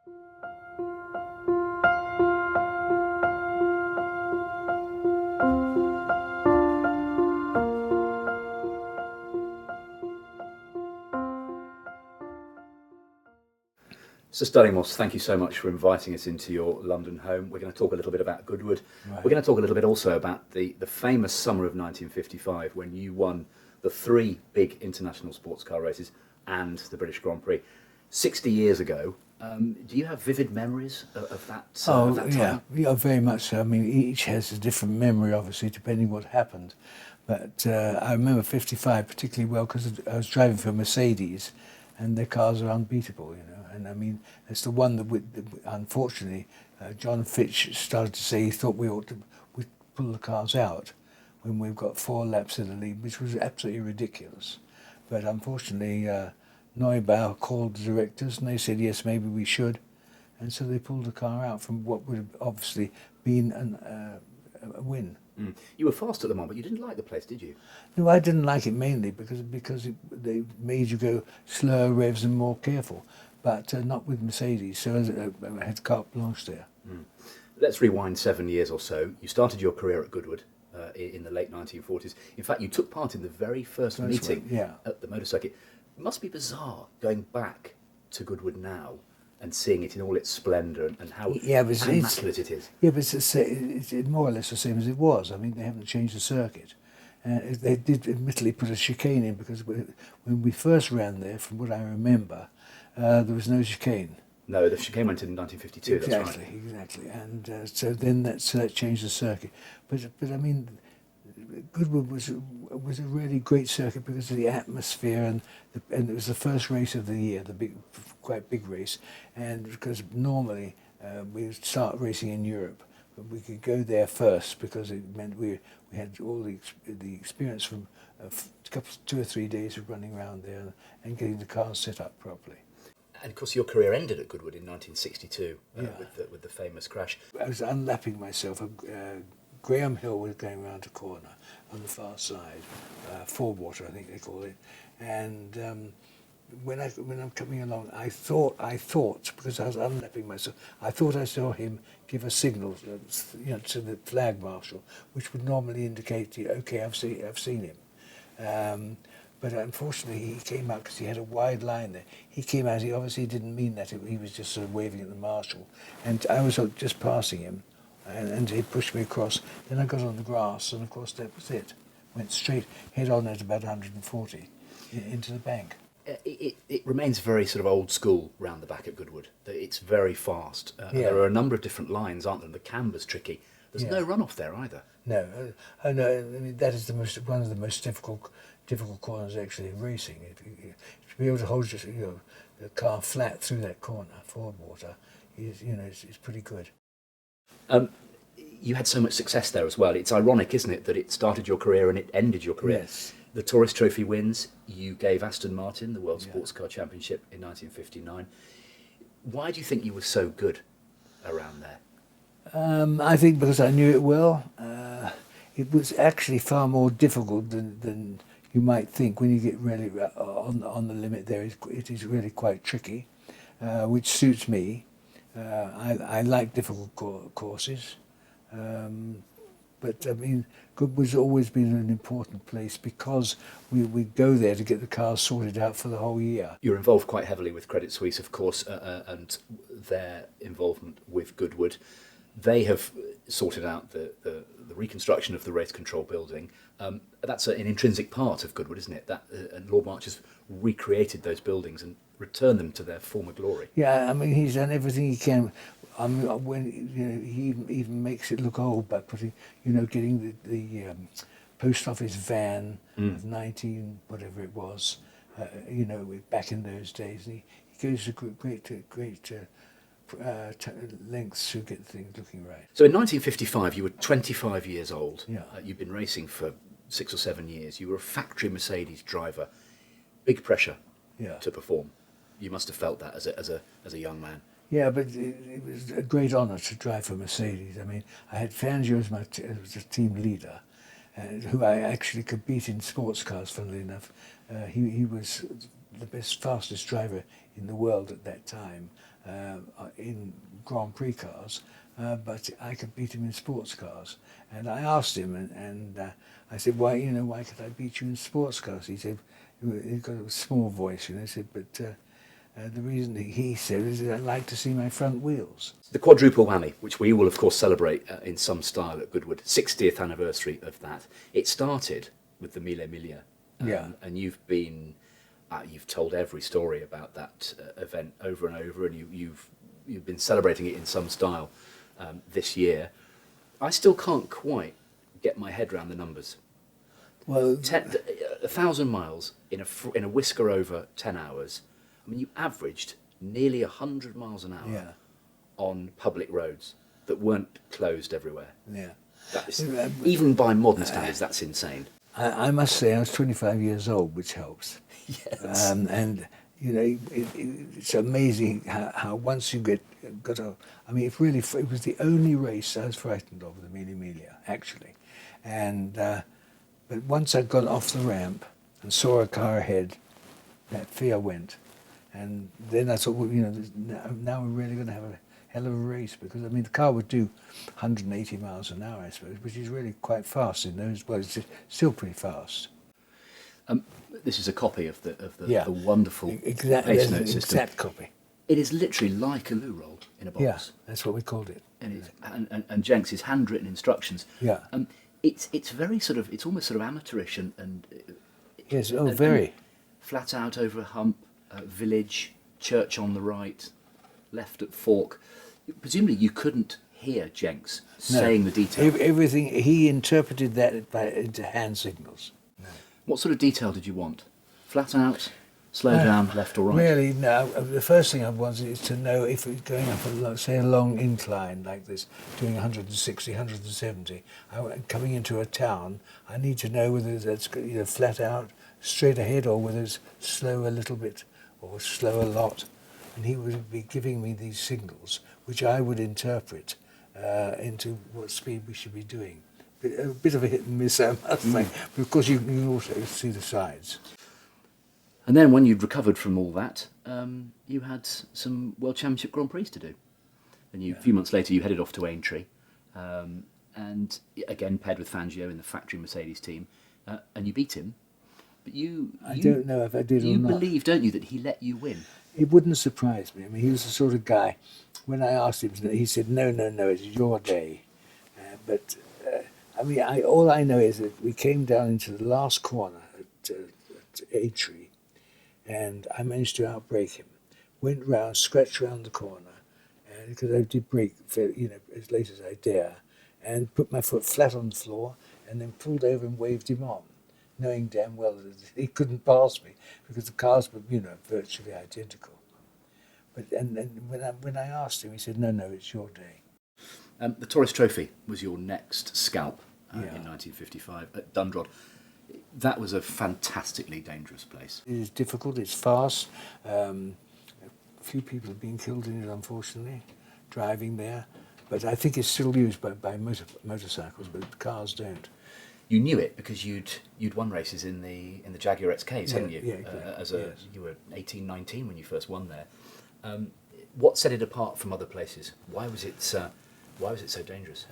Sir Stirling Moss, thank you so much for inviting us into your London home. We're going to talk a little bit about Goodwood. Right. We're going to talk a little bit also about the famous summer of 1955 when you won the 3 big international sports car races and the British Grand Prix. 60 years ago, do you have vivid memories of that time? Yeah, very much so. I mean, each has a different memory, obviously, depending what happened. But I remember 55 particularly well because I was driving for Mercedes and their cars are unbeatable, you know. And I mean, it's the one that, unfortunately, John Fitch started to say he thought we pull the cars out when we've got 4 laps in the lead, which was absolutely ridiculous. But unfortunately, Neubauer called the directors and they said, yes, maybe we should. And so they pulled the car out from what would have obviously been a win. Mm. You were fast at Le Mans, but you didn't like the place, did you? No, I didn't like it mainly because they made you go slower revs and more careful, but not with Mercedes. So I had carte blanche there. Mm. Let's rewind 7 years or so. You started your career at Goodwood in the late 1940s. In fact, you took part in the very first meeting at the motor circuit. It must be bizarre going back to Goodwood now and seeing it in all its splendour and how immaculate it is. Yeah, but it's more or less the same as it was. I mean, they haven't changed the circuit. They did admittedly put a chicane in because when we first ran there, from what I remember, there was no chicane. No, the chicane went in 1952. Exactly, that's right. And so then that changed the circuit. But I mean, Goodwood was a really great circuit because of the atmosphere and it was the first race of the year, quite big race, and because normally we would start racing in Europe, but we could go there first because it meant we had all the experience from 2 or 3 days of running around there and getting the cars set up properly. And of course, your career ended at Goodwood in 1962 with the famous crash. I was unlapping myself. Graham Hill was going around a corner on the far side, Forewater, I think they call it. And when I'm coming along, I thought because I was unlapping myself, I thought I saw him give a signal, to the flag marshal, which would normally indicate to you, okay, I've seen him. But unfortunately, he came out because he had a wide line there. He came out. He obviously didn't mean that. He was just sort of waving at the marshal, and I was just passing him. And he pushed me across. Then I got on the grass, and of course that was it. Went straight head on at about 140 into the bank. It remains very sort of old school round the back at Goodwood. It's very fast. There are a number of different lines, aren't there? The camber's tricky. There's no runoff there either. No, I mean that is one of the most difficult corners actually in racing. To be able to hold the car flat through that corner, forward water, is pretty good. You had so much success there as well. It's ironic, isn't it, that it started your career and it ended your career. Yes. The Tourist Trophy wins. You gave Aston Martin the World Sports Car Championship in 1959. Why do you think you were so good around there? I think because I knew it well. It was actually far more difficult than you might think when you get really on the limit there. It is really quite tricky, which suits me. I like difficult courses, but I mean, Goodwood's always been an important place because we go there to get the cars sorted out for the whole year. You're involved quite heavily with Credit Suisse, of course, and their involvement with Goodwood. They have sorted out the reconstruction of the race control building. That's an intrinsic part of Goodwood, isn't it? And Lord March has recreated those buildings and returned them to their former glory. Yeah, I mean, he's done everything he can. I mean, he even makes it look old by putting, getting the post office van of 19 whatever it was, back in those days. And he goes to great lengths to get things looking right. So in 1955, you were 25 years old. Yeah. You'd been racing for 6 or 7 years. You were a factory Mercedes driver. Big pressure to perform. You must have felt that as a young man. Yeah, but it was a great honour to drive for Mercedes. I mean, I had Fangio as my team leader, who I actually could beat in sports cars, funnily enough. He was the best, fastest driver in the world at that time in Grand Prix cars, but I could beat him in sports cars. And I asked him, and I said, why could I beat you in sports cars? He said, he's got a small voice, I said, but the reason he said is that I like to see my front wheels. The quadruple whammy, which we will of course celebrate in some style at Goodwood, 60th anniversary of that. It started with the Mille Miglia, and you've told every story about that event over and over, and you've been celebrating it in some style this year. I still can't quite get my head around the numbers. Well, 1,000 miles in a whisker over 10 hours. I mean, you averaged nearly 100 miles an hour on public roads that weren't closed everywhere. Yeah. That is, even by modern standards, that's insane. I must say I was 25 years old, which helps. Yes. And it's amazing how once you got a. I mean, it was the only race I was frightened of, the Mille Miglia, actually. And but once I got off the ramp and saw a car ahead, that fear went. And then I thought, now we're really going to have a hell of a race, because I mean the car would do 180 miles an hour, I suppose, which is really quite fast in those. Well, it's still pretty fast. This is a copy of the wonderful pace note system. Exact copy. It is literally like a loo roll in a box. Yeah, that's what we called it. And Jenks' handwritten instructions. Yeah. It's very it's almost sort of amateurish and yes, very. And flat out over a hump, village, church on the right, left at fork. Presumably you couldn't hear Jenks saying the detail. Everything, he interpreted that into hand signals. No. What sort of detail did you want? Flat out, slow down, left or right? Really, no. The first thing I wanted is to know if it's going up, a long incline like this, doing 160, 170, coming into a town, I need to know whether that's flat out, straight ahead, or whether it's slow a little bit or slow a lot. And he would be giving me these signals, which I would interpret into what speed we should be doing. A bit of a hit and miss, I must say, but of course you can also see the sides. And then when you'd recovered from all that, you had some World Championship Grand Prix to do. And a few months later you headed off to Aintree, and again paired with Fangio in the factory Mercedes team, and you beat him. But I don't know if I did or not. You believe, don't you, that he let you win? It wouldn't surprise me. I mean, he was the sort of guy, when I asked him, he said, no, it's your day. But all I know is that we came down into the last corner at Aintree, and I managed to outbrake him. Went round, scratched round the corner, because I did brake, as late as I dare, and put my foot flat on the floor, and then pulled over and waved him on, knowing damn well that he couldn't pass me because the cars were, virtually identical. But and when I asked him, he said, no, it's your day. The Tourist Trophy was your next scalp in 1955 at Dundrod. That was a fantastically dangerous place. It is difficult, it's fast. A few people have been killed in it, unfortunately, driving there. But I think it's still used by motorcycles, but cars don't. You knew it because you'd won races in the Jaguar XKs, hadn't you? Yeah, exactly. You were 18, 19 when you first won there. What set it apart from other places? Why was it so dangerous?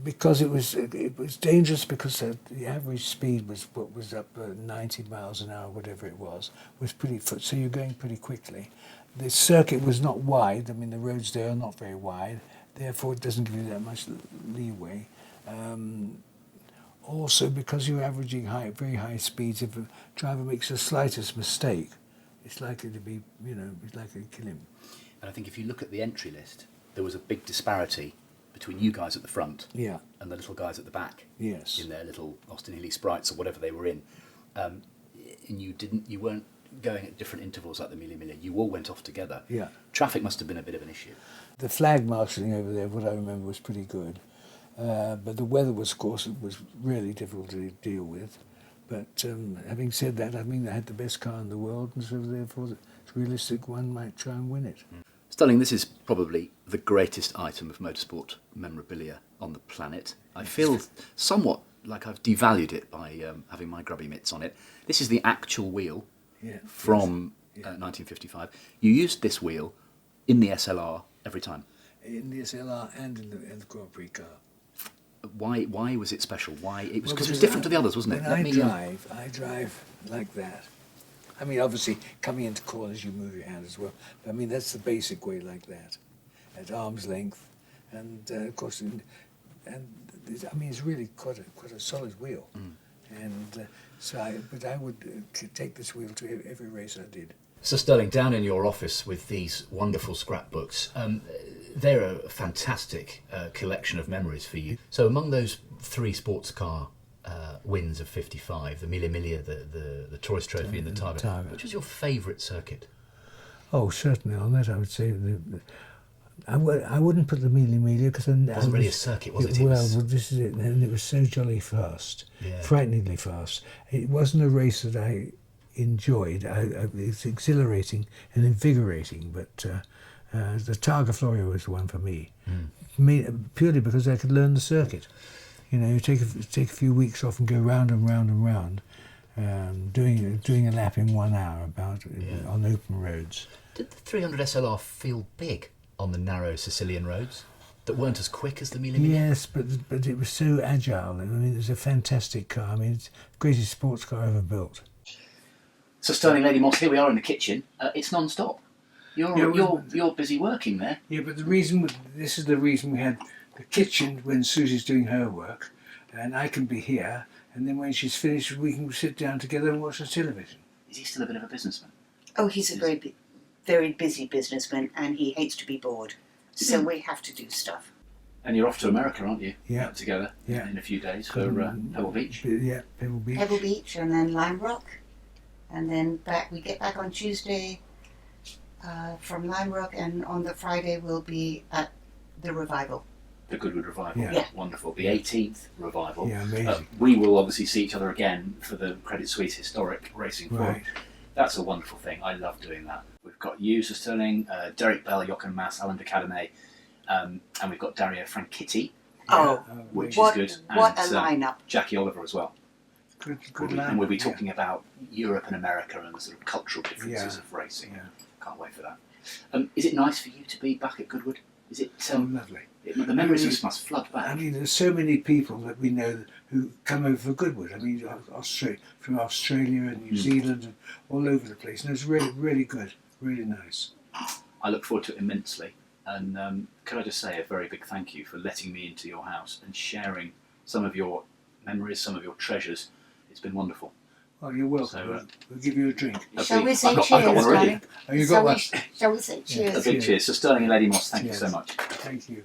Because it was dangerous because the average speed was up 90 miles an hour, whatever it was pretty. So you're going pretty quickly. The circuit was not wide. I mean, the roads there are not very wide. Therefore, it doesn't give you that much leeway. Also, because you're averaging very high speeds, if a driver makes the slightest mistake, it's likely to be, it's likely to kill him. And I think if you look at the entry list, there was a big disparity between you guys at the front and the little guys at the back. Yes. In their little Austin Healey Sprites or whatever they were in. And you weren't going at different intervals like the Mille Miglia. You all went off together. Yeah. Traffic must have been a bit of an issue. The flag marshalling over there, what I remember, was pretty good. But the weather was, of course, really difficult to deal with. But having said that, I mean, they had the best car in the world, and so therefore it's realistic one might try and win it. Stirling, this is probably the greatest item of motorsport memorabilia on the planet. I feel somewhat like I've devalued it by having my grubby mitts on it. This is the actual wheel from 1955. You used this wheel in the SLR every time. In the SLR and in the Grand Prix car. Why was it special? Why it was Well, because it was different to the others, wasn't it? When I drive like that. I mean, obviously, coming into corners, you move your hand as well. But, I mean, that's the basic way, like that, at arm's length, and of course, I mean, it's really quite a solid wheel. And but I would take this wheel to every race I did. Sir Stirling, down in your office with these wonderful scrapbooks, they're a fantastic collection of memories for you. So among those 3 sports car wins of 55, the Mille Miglia, the Tourist Trophy and the Tiger, which was your favourite circuit? Oh, certainly on that I would say I wouldn't put the Mille Miglia because it wasn't really a circuit, was it? Well, this is it, and it was so jolly fast, frighteningly fast. It wasn't a race that I enjoyed. It's exhilarating and invigorating, but the Targa Florio was the one for me, purely because I could learn the circuit. You know, you take a few weeks off and go round and round and round, doing a lap in 1 hour on open roads. Did the 300 SLR feel big on the narrow Sicilian roads that weren't as quick as the Mille Miglia? Yes, but it was so agile. I mean, it was a fantastic car. I mean, it's the greatest sports car ever built. So Stirling, Lady Moss, here we are in the kitchen. It's non-stop. You're busy working there. Yeah, but this is the reason we had the kitchen when Susie's doing her work, and I can be here, and then when she's finished, we can sit down together and watch the television. Is he still a bit of a businessman? Oh, he's a very busy businessman, and he hates to be bored. So we have to do stuff. And you're off to America, aren't you? Yeah. Together. Yeah. In a few days for Pebble Beach. Yeah, Pebble Beach. Pebble Beach, and then Lime Rock, and then we get back on Tuesday from Lime Rock, and on the Friday we'll be at the Revival. The Goodwood Revival. Yeah. Wonderful. The 18th Revival. Yeah, amazing. We will obviously see each other again for the Credit Suisse Historic Racing Forum. Right. That's a wonderful thing. I love doing that. We've got you, Sir Stirling, Derek Bell, Jochen Mass, Alain de Cadame, and we've got Dario Franchitti, which is good. What and, a lineup. Jackie Oliver as well. Good And we'll be talking about Europe and America and the sort of cultural differences of racing. Yeah. Can't wait for that. Is it nice for you to be back at Goodwood? Is it lovely. The memories of this must flood back. I mean, there's so many people that we know who come over for Goodwood. I mean, from Australia and New Zealand and all over the place. And it's really, really good, really nice. I look forward to it immensely. And could I just say a very big thank you for letting me into your house and sharing some of your memories, some of your treasures. It's been wonderful. Oh, you're welcome. So, we'll give you a drink. Shall we say I've got cheers, one already. darling? Oh, you got one? Shall we say cheers? A big cheers. So Stirling and Lady Moss, thank you Yes. so much. Thank you.